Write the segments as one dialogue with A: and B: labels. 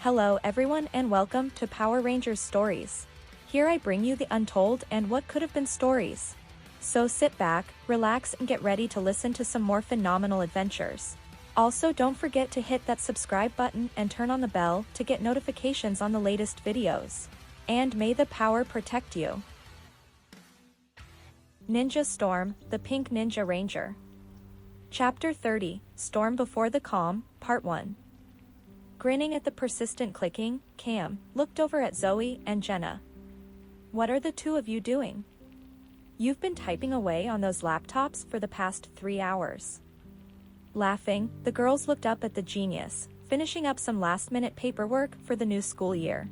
A: Hello everyone and welcome to Power Rangers Stories. Here I bring you the untold and what could have been stories. So sit back, relax and get ready to listen to some more phenomenal adventures. Also don't forget to hit that subscribe button and turn on the bell to get notifications on the latest videos. And may the power protect you. Ninja Storm, the Pink Ninja Ranger. Chapter 30, Storm Before the Calm, Part 1. Grinning at the persistent clicking, Cam looked over at Zoey and Jenna. What are the two of you doing? You've been typing away on those laptops for the past 3 hours. Laughing, the girls looked up at the genius, finishing up some last-minute paperwork for the new school year.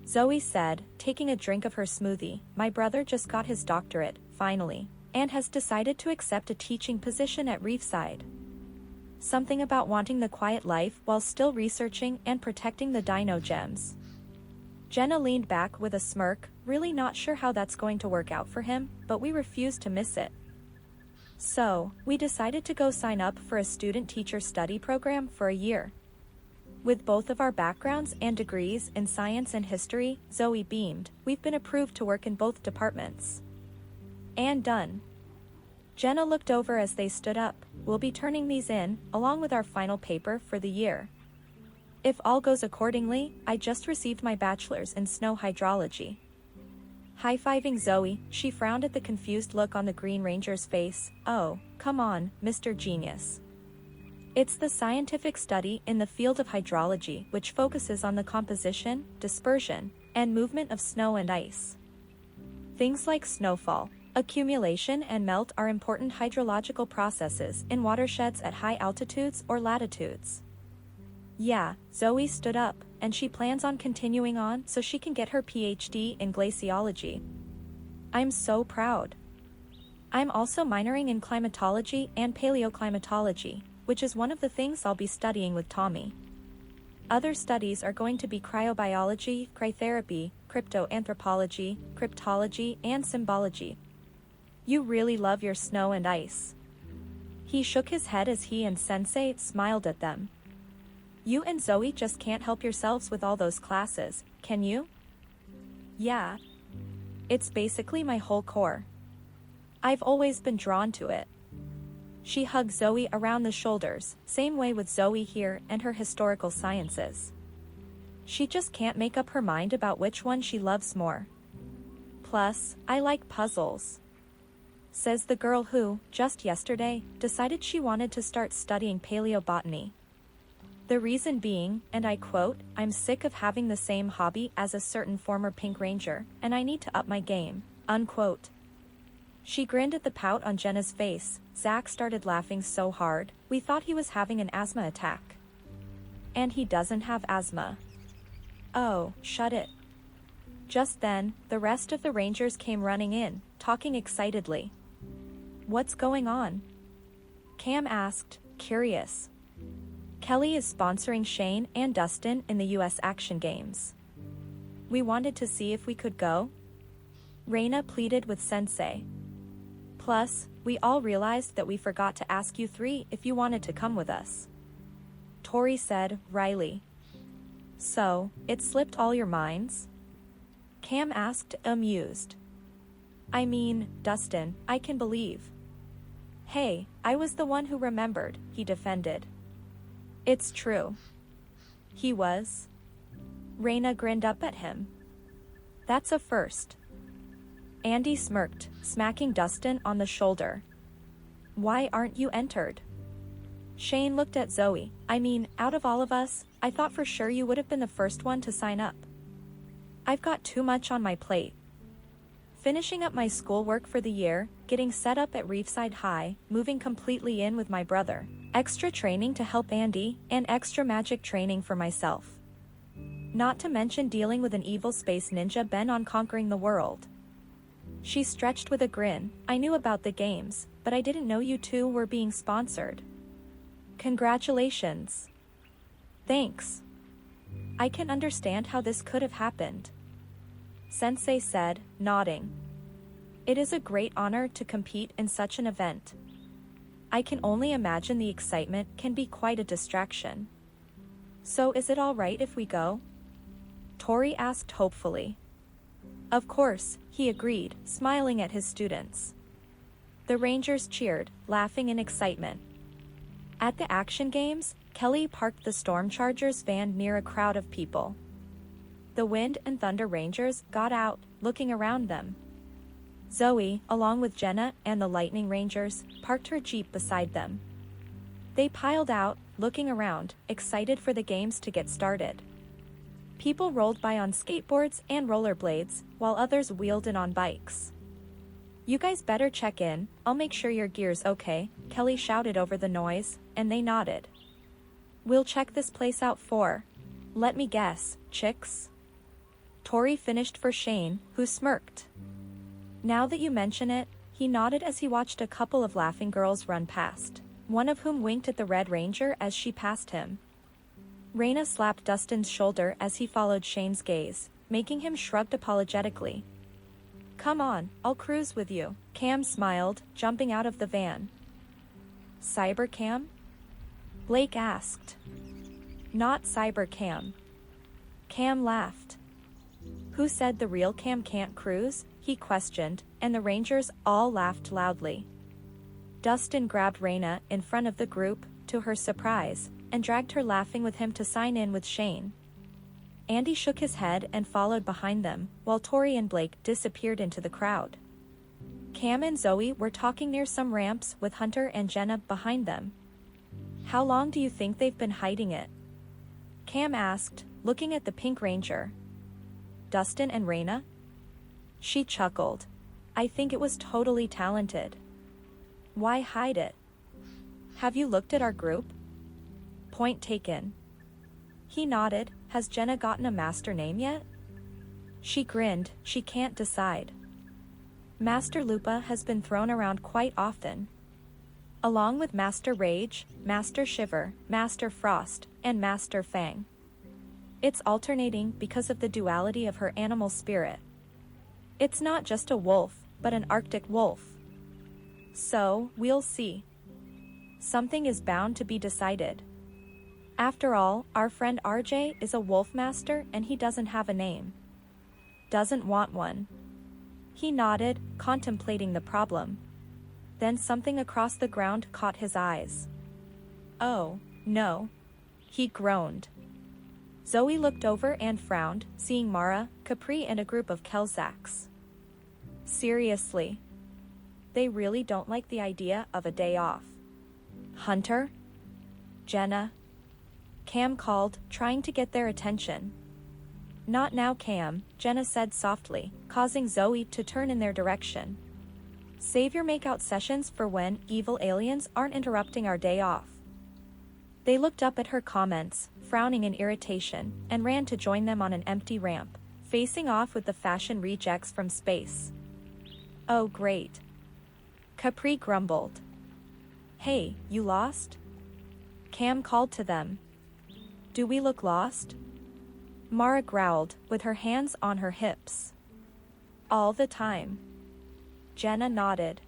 A: Zoey said, taking a drink of her smoothie, "My brother just got his doctorate, finally, and has decided to accept a teaching position at Reefside. Something about wanting the quiet life while still researching and protecting the dino gems." Jenna leaned back with a smirk, really not sure how that's going to work out for him, but we refuse to miss it. So, we decided to go sign up for a student-teacher study program for a year. With both of our backgrounds and degrees in science and history, Zoey beamed, we've been approved to work in both departments. And done. Jenna looked over as they stood up. We'll be turning these in, along with our final paper for the year. If all goes accordingly, I just received my bachelor's in snow hydrology. High-fiving Zoey, she frowned at the confused look on the Green Ranger's face. Oh, come on, Mr. Genius. It's the scientific study in the field of hydrology which focuses on the composition, dispersion, and movement of snow and ice. Things like snowfall, accumulation and melt are important hydrological processes in watersheds at high altitudes or latitudes. Yeah, Zoey stood up, and she plans on continuing on so she can get her PhD in glaciology. I'm so proud. I'm also minoring in climatology and paleoclimatology, which is one of the things I'll be studying with Tommy. Other studies are going to be cryobiology, cryotherapy, cryptoanthropology, cryptology, and symbology. You really love your snow and ice. He shook his head as he and Sensei smiled at them. You and Zoey just can't help yourselves with all those classes, can you? Yeah. It's basically my whole core. I've always been drawn to it. She hugged Zoey around the shoulders, same way with Zoey here and her historical sciences. She just can't make up her mind about which one she loves more. Plus, I like puzzles. Says the girl who, just yesterday, decided she wanted to start studying paleobotany. The reason being, and I quote, "I'm sick of having the same hobby as a certain former Pink Ranger, and I need to up my game," unquote. She grinned at the pout on Jenna's face. Zach started laughing so hard, we thought he was having an asthma attack. And he doesn't have asthma. Oh, shut it. Just then, the rest of the Rangers came running in, talking excitedly. What's going on? Cam asked, curious. Kelly is sponsoring Shane and Dustin in the US Action Games. We wanted to see if we could go. Raina pleaded with Sensei. Plus, we all realized that we forgot to ask you three if you wanted to come with us. Tori said, Riley. So, it slipped all your minds? Cam asked, amused. I mean, Dustin, I can believe. Hey, I was the one who remembered, he defended. It's true. He was. Raina grinned up at him. That's a first. Andy smirked, smacking Dustin on the shoulder. Why aren't you entered? Shane looked at Zoey. I mean, out of all of us, I thought for sure you would have been the first one to sign up. I've got too much on my plate. Finishing up my schoolwork for the year, getting set up at Reefside High, moving completely in with my brother, extra training to help Andy, and extra magic training for myself. Not to mention dealing with an evil space ninja bent on conquering the world. She stretched with a grin. I knew about the games, but I didn't know you two were being sponsored. Congratulations. Thanks. I can understand how this could have happened. Sensei said, nodding. It is a great honor to compete in such an event. I can only imagine the excitement can be quite a distraction. So is it all right if we go? Tori asked hopefully. Of course, he agreed, smiling at his students. The Rangers cheered, laughing in excitement. At the action games, Kelly parked the Storm Chargers van near a crowd of people. The Wind and Thunder Rangers got out, looking around them. Zoey, along with Jenna and the Lightning Rangers, parked her Jeep beside them. They piled out, looking around, excited for the games to get started. People rolled by on skateboards and rollerblades, while others wheeled in on bikes. You guys better check in, I'll make sure your gear's okay, Kelly shouted over the noise, and they nodded. We'll check this place out for, let me guess, chicks? Tori finished for Shane, who smirked. Now that you mention it, he nodded as he watched a couple of laughing girls run past, one of whom winked at the Red Ranger as she passed him. Raina slapped Dustin's shoulder as he followed Shane's gaze, making him shrug apologetically. Come on, I'll cruise with you, Cam smiled, jumping out of the van. Cyber Cam? Blake asked. Not Cyber Cam. Cam laughed. Who said the real Cam can't cruise? He questioned, and the Rangers all laughed loudly. Dustin grabbed Raina in front of the group, to her surprise, and dragged her laughing with him to sign in with Shane. Andy shook his head and followed behind them, while Tori and Blake disappeared into the crowd. Cam and Zoey were talking near some ramps with Hunter and Jenna behind them. How long do you think they've been hiding it? Cam asked, looking at the Pink Ranger. Dustin and Raina? She chuckled. I think it was totally talented. Why hide it? Have you looked at our group? Point taken. He nodded. Has Jenna gotten a master name yet? She grinned. She can't decide. Master Lupa has been thrown around quite often. Along with Master Rage, Master Shiver, Master Frost, and Master Fang. It's alternating because of the duality of her animal spirit. It's not just a wolf, but an Arctic wolf. So, we'll see. Something is bound to be decided. After all, our friend RJ is a wolf master and he doesn't have a name. Doesn't want one. He nodded, contemplating the problem. Then something across the ground caught his eyes. Oh, no. He groaned. Zoey looked over and frowned, seeing Mara, Capri and a group of Kelzacks. Seriously. They really don't like the idea of a day off. Hunter? Jenna? Cam called, trying to get their attention. Not now, Cam, Jenna said softly, causing Zoey to turn in their direction. Save your makeout sessions for when evil aliens aren't interrupting our day off. They looked up at her comments, frowning in irritation, and ran to join them on an empty ramp, facing off with the fashion rejects from space. Oh great. Capri grumbled. Hey, you lost? Cam called to them. Do we look lost? Mara growled, with her hands on her hips. All the time. Jenna nodded.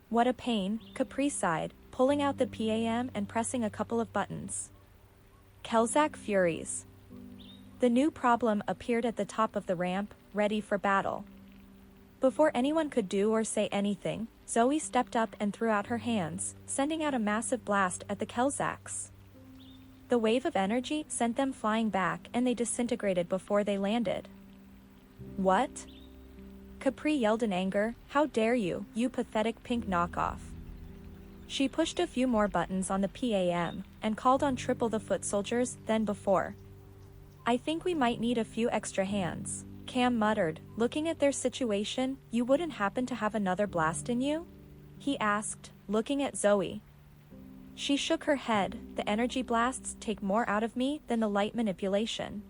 A: What a pain, Capri sighed, pulling out the PAM and pressing a couple of buttons. Kelzac furies. The new problem appeared at the top of the ramp, ready for battle. Before anyone could do or say anything, Zoey stepped up and threw out her hands, sending out a massive blast at the Kelzacks. The wave of energy sent them flying back and they disintegrated before they landed. What? Capri yelled in anger, how dare you, you pathetic pink knockoff. She pushed a few more buttons on the PAM, and called on triple the foot soldiers than before. I think we might need a few extra hands, Cam muttered, looking at their situation. You wouldn't happen to have another blast in you? He asked, looking at Zoey. She shook her head. The energy blasts take more out of me than the light manipulation.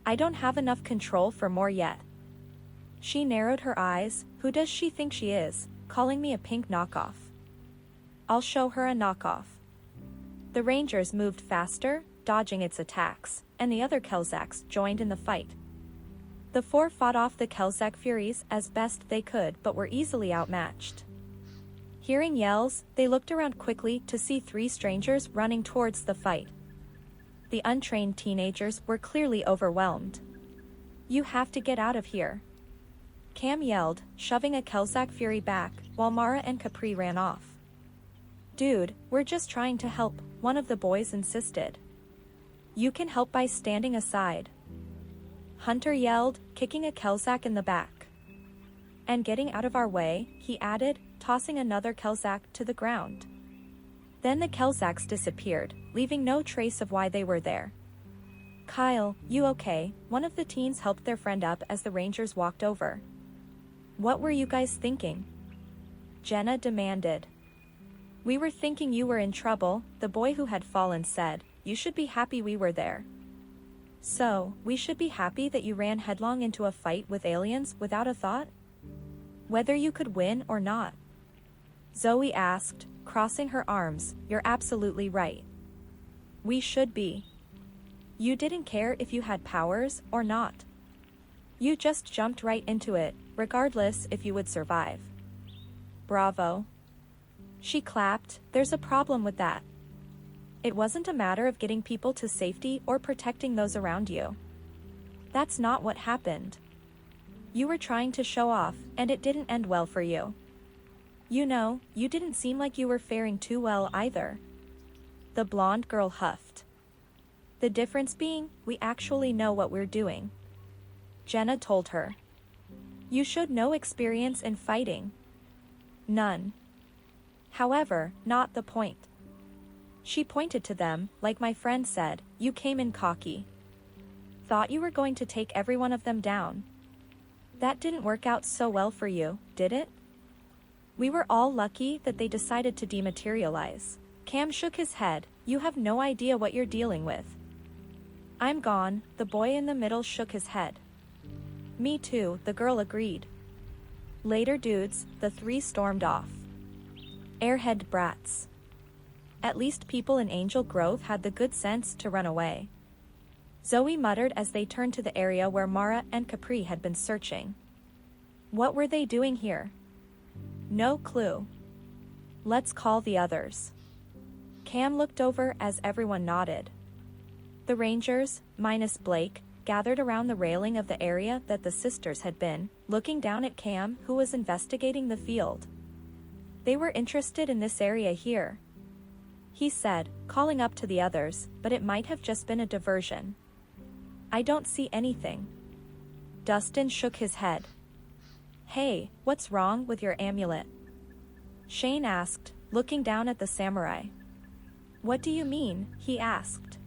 A: I don't have enough control for more yet. She narrowed her eyes. Who does she think she is, calling me a pink knockoff? I'll show her a knockoff. The Rangers moved faster, dodging its attacks, and the other Kelzacks joined in the fight. The four fought off the Kelzac Furies as best they could but were easily outmatched. Hearing yells, they looked around quickly to see three strangers running towards the fight. The untrained teenagers were clearly overwhelmed. You have to get out of here, Cam yelled, shoving a Kelsack Fury back, while Mara and Capri ran off. Dude, we're just trying to help, one of the boys insisted. You can help by standing aside, Hunter yelled, kicking a Kelsack in the back. And getting out of our way, he added, tossing another Kelsack to the ground. Then the Kelsacks disappeared, leaving no trace of why they were there. Kyle, you okay? One of the teens helped their friend up as the Rangers walked over. What were you guys thinking? Jenna demanded. We were thinking you were in trouble, the boy who had fallen said. You should be happy we were there. So, we should be happy that you ran headlong into a fight with aliens without a thought? Whether you could win or not? Zoe asked, crossing her arms. You're absolutely right. We should be. You didn't care if you had powers or not. You just jumped right into it, regardless if you would survive. Bravo. She clapped. There's a problem with that. It wasn't a matter of getting people to safety or protecting those around you. That's not what happened. You were trying to show off, and it didn't end well for you. You know, you didn't seem like you were faring too well either. The blonde girl huffed. The difference being, we actually know what we're doing, Jenna told her. You showed no experience in fighting. None. However, not the point. She pointed to them, like my friend said, you came in cocky. Thought you were going to take every one of them down. That didn't work out so well for you, did it? We were all lucky that they decided to dematerialize. Cam shook his head. You have no idea what you're dealing with. I'm gone, the boy in the middle shook his head. Me too, the girl agreed. Later dudes, the three stormed off. Airhead brats. At least people in Angel Grove had the good sense to run away. Zoe muttered as they turned to the area where Mara and Capri had been searching. What were they doing here? No clue. Let's call the others. Cam looked over as everyone nodded. The Rangers, minus Blake, gathered around the railing of the area that the sisters had been, looking down at Cam, who was investigating the field. They were interested in this area here, he said, calling up to the others, but it might have just been a diversion. I don't see anything. Dustin shook his head. Hey, what's wrong with your amulet? Shane asked, looking down at the samurai. What do you mean? He asked.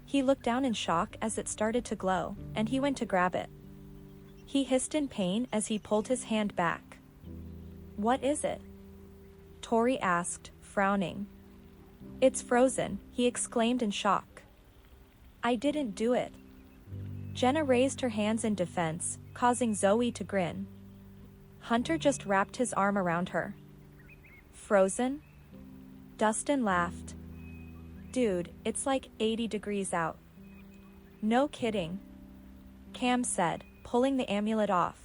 A: He looked down in shock as it started to glow, and he went to grab it. He hissed in pain as he pulled his hand back. What is it? Tori asked, frowning. It's frozen, he exclaimed in shock. I didn't do it. Jenna raised her hands in defense, causing Zoe to grin. Hunter just wrapped his arm around her. Frozen? Dustin laughed. Dude, it's like 80 degrees out. No kidding, Cam said, pulling the amulet off.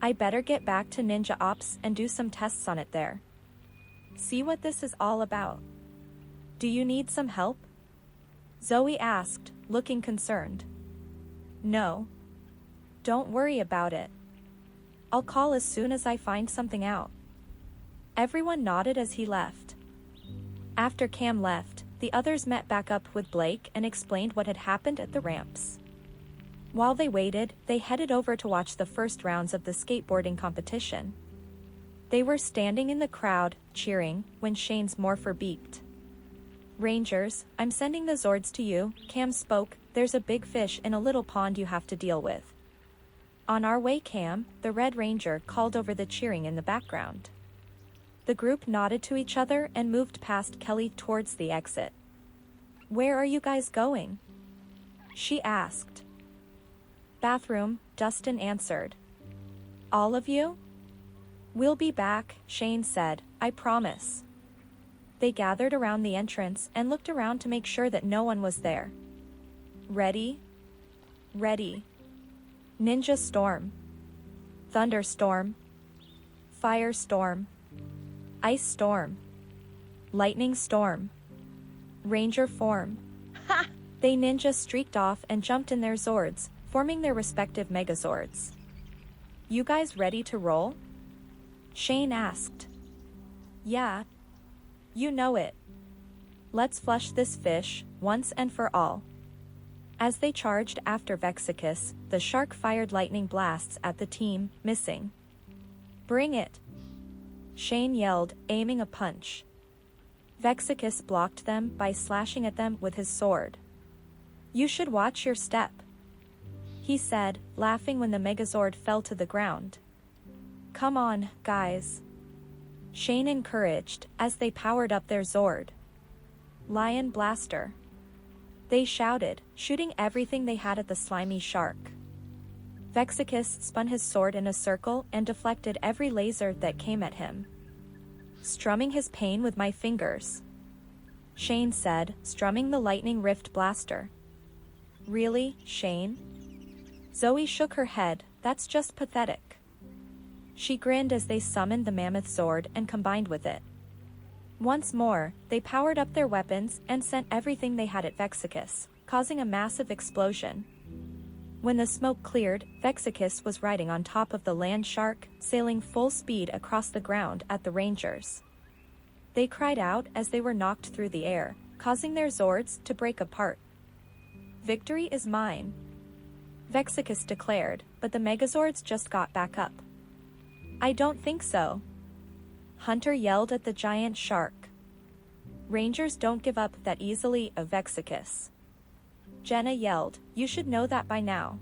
A: I better get back to Ninja Ops and do some tests on it there. See what this is all about. Do you need some help? Zoe asked, looking concerned. No. Don't worry about it. I'll call as soon as I find something out. Everyone nodded as he left. After Cam left, the others met back up with Blake and explained what had happened at the ramps. While they waited, they headed over to watch the first rounds of the skateboarding competition. They were standing in the crowd, cheering, when Shane's morpher beeped. Rangers, I'm sending the Zords to you, Cam spoke. There's a big fish in a little pond you have to deal with. On our way, Cam, the Red Ranger called over the cheering in the background. The group nodded to each other and moved past Kelly towards the exit. Where are you guys going? She asked. Bathroom, Dustin answered. All of you? We'll be back, Shane said, I promise. They gathered around the entrance and looked around to make sure that no one was there. Ready? Ready. Ninja storm. Thunderstorm. Firestorm. Ice storm. Lightning storm. Ranger form. They ninja streaked off and jumped in their Zords, forming their respective Megazords. "You guys ready to roll?" Shane asked. "Yeah. You know it. Let's flush this fish, once and for all." As they charged after Vexicus, the shark fired lightning blasts at the team, missing. "Bring it!" Shane yelled, aiming a punch. Vexicus blocked them by slashing at them with his sword. "You should watch your step," he said, laughing when the Megazord fell to the ground. "Come on, guys," Shane encouraged as they powered up their Zord. "Lion Blaster!" they shouted, shooting everything they had at the slimy shark. Vexicus spun his sword in a circle and deflected every laser that came at him. "Strumming his pain with my fingers," Shane said, strumming the lightning rift blaster. "Really, Shane?" Zoey shook her head. "That's just pathetic." She grinned as they summoned the mammoth Zord and combined with it. Once more, they powered up their weapons and sent everything they had at Vexicus, causing a massive explosion. When the smoke cleared, Vexicus was riding on top of the land shark, sailing full speed across the ground at the Rangers. They cried out as they were knocked through the air, causing their Zords to break apart. "Victory is mine," Vexicus declared, but the Megazords just got back up. "I don't think so," Hunter yelled at the giant shark. "Rangers don't give up that easily," of Vexicus. Jenna yelled, "You should know that by now."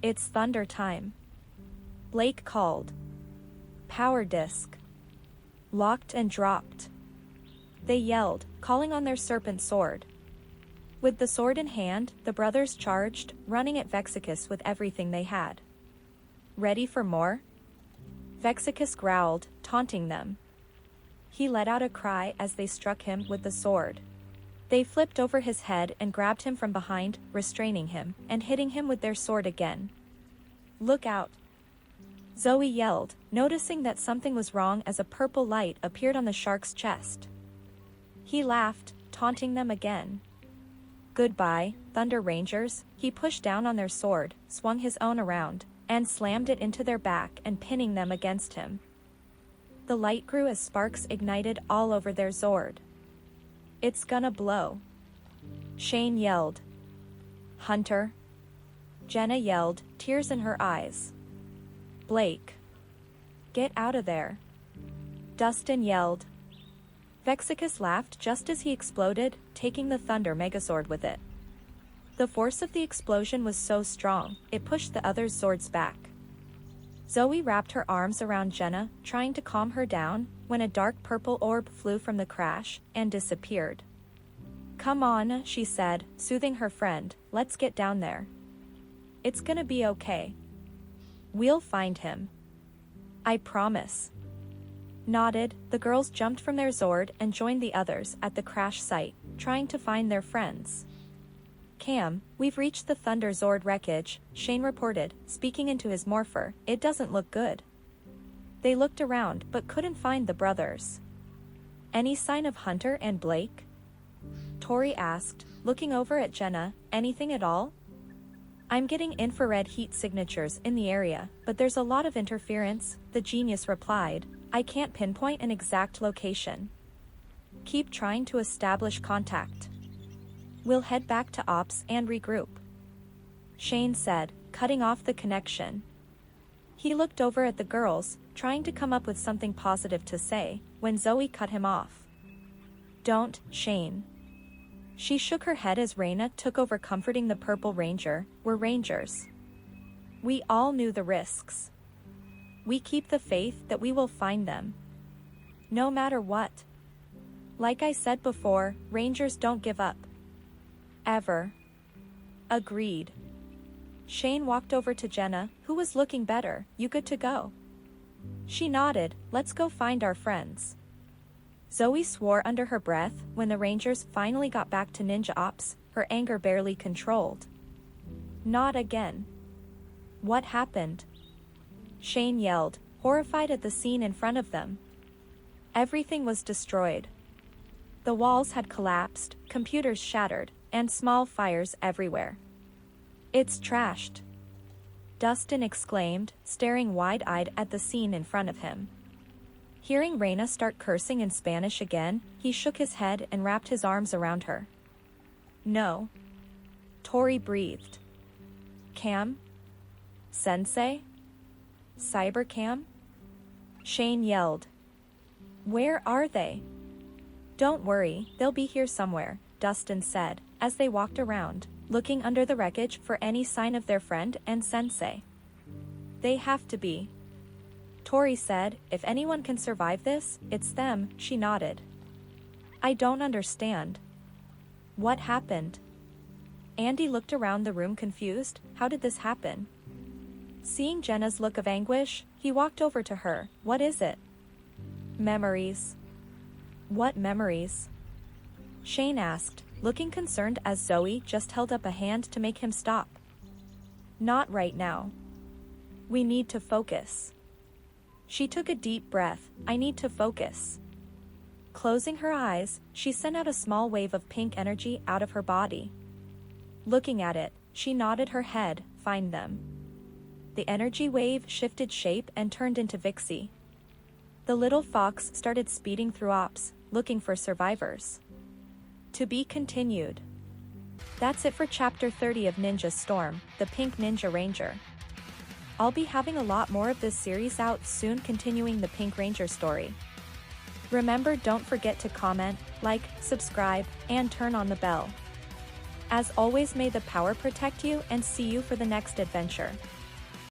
A: "It's thunder time," Blake called. "Power disc." Locked and dropped, they yelled, calling on their serpent sword. With the sword in hand, the brothers charged, running at Vexicus with everything they had. "Ready for more?" Vexicus growled, taunting them. He let out a cry as they struck him with the sword. They flipped over his head and grabbed him from behind, restraining him, and hitting him with their sword again. "Look out!" Zoey yelled, noticing that something was wrong as a purple light appeared on the shark's chest. He laughed, taunting them again. "Goodbye, Thunder Rangers." He pushed down on their sword, swung his own around, and slammed it into their back and pinning them against him. The light grew as sparks ignited all over their Zord. "It's gonna blow," Shane yelled. "Hunter!" Jenna yelled, tears in her eyes. "Blake! Get out of there!" Dustin yelled. Vexicus laughed just as he exploded, taking the Thunder Megazord with it. The force of the explosion was so strong, it pushed the other Zords back. Zoey wrapped her arms around Jenna, trying to calm her down, when a dark purple orb flew from the crash and disappeared. "Come on," she said, soothing her friend, "let's get down there. It's gonna be okay. We'll find him. I promise." Nodded, the girls jumped from their Zord and joined the others at the crash site, trying to find their friends. "Cam, we've reached the Thunder Zord wreckage," Shane reported, speaking into his morpher. "It doesn't look good." They looked around but couldn't find the brothers. "Any sign of Hunter and Blake?" Tori asked, looking over at Jenna. "Anything at all?" "I'm getting infrared heat signatures in the area, but there's a lot of interference," the genius replied. "I can't pinpoint an exact location. Keep trying to establish contact. We'll head back to Ops and regroup," Shane said, cutting off the connection. He looked over at the girls, trying to come up with something positive to say, when Zoey cut him off. "Don't, Shane." She shook her head as Reyna took over, comforting the Purple Ranger. "We're Rangers. We all knew the risks. We keep the faith that we will find them. No matter what. Like I said before, Rangers don't give up. Ever." "Agreed." Shane walked over to Jenna, who was looking better. "You good to go?" She nodded. "Let's go find our friends." Zoey swore under her breath when the Rangers finally got back to Ninja Ops, her anger barely controlled. "Not again." "What happened?" Shane yelled, horrified at the scene in front of them. Everything was destroyed. The walls had collapsed, computers shattered, and small fires everywhere. It's trashed, Dustin exclaimed, staring wide-eyed at the scene in front of him. Hearing Reina start cursing in Spanish again, he shook his head and wrapped his arms around her. No. Tori breathed. Cam? Sensei? Cyber Cam? Shane yelled. Where are they? Don't worry, they'll be here somewhere, Dustin said, as they walked around, looking under the wreckage for any sign of their friend and Sensei. They have to be. Tori said, if anyone can survive this, it's them. She nodded. I don't understand. What happened? Andy looked around the room confused. How did this happen? Seeing Jenna's look of anguish, he walked over to her. What is it? Memories. What memories? Shane asked, looking concerned as Zoey just held up a hand to make him stop. Not right now. We need to focus. She took a deep breath. I need to focus. Closing her eyes, she sent out a small wave of pink energy out of her body. Looking at it, she nodded her head. Find them. The energy wave shifted shape and turned into Vixie. The little fox started speeding through ops, looking for survivors. To be continued. That's it for Chapter 30 of Ninja Storm, the Pink Ninja Ranger. I'll be having a lot more of this series out soon, continuing the Pink Ranger story. Remember, don't forget to comment, like, subscribe, and turn on the bell. As always, may the power protect you, and see you for the next adventure.